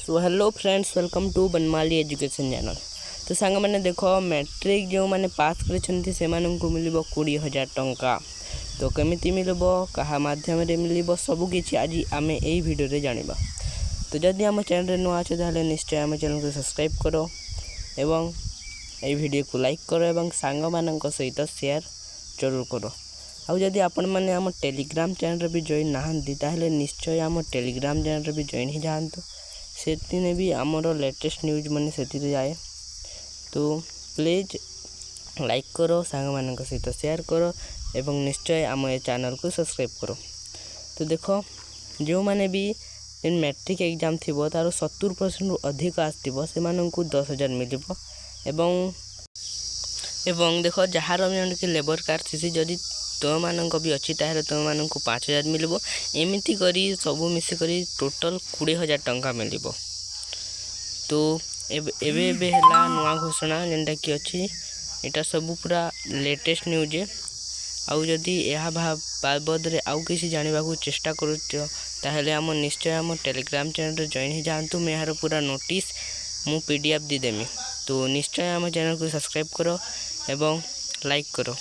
So hello friends, welcome to Banmali education channel. तो song मैंने देख मैट्रिक जो मैंने पास कर से मिल 20,000 टंका। तो केमिति मिल क्या मध्यम मिल सबकि आज आम यही भिडियो जाना। तो जदि आम चैनल नुआ अच्छे ताहले निश्चय आम चैनल को सब्सक्राइब करो एवं ये वीडियो को लाइक करो एवं सांग मान सहित शेयर जरूर करो। आउ जदि आपण मैंने आम टेलीग्राम चैनल भी जॉइन नहांती ताहले निश्चय आम टेलीग्राम चैनल भी जॉइन ही जातु। से भी आमर लेटेस्ट न्यूज मैंने से जाए। तो प्लीज लाइक करो, सांग मान सहित शेयर करो एवं निश्चय आम ये चैनल को सब्सक्राइब करो। तो देख जो मैंने भी मैट्रिक एग्जाम थी तार 70% अधिक आसो से 10,000 मिल एवं देख जार कि लेबर कार्ड थी जदि तुम मानक भी अच्छी ताहले तुम मानक 5,000 मिल। एमती करी सब मिसिक टोटल 20,000 टंका मिल। तो एबे है नुआ घोषणा जेनटा कि अच्छी यहाँ सब पूरा लेटेस्ट न्यूज। आउ जदि यह बाबद आउ किसी जानवा चेष्टा करें आम निश्चय आम टेलीग्राम चैनल जॉइन ही जातु। मैं यार पूरा नोटिस मु PDF देदेमी। तो निश्चय आम चैनल को सब्सक्राइब करो एवं लाइक करो।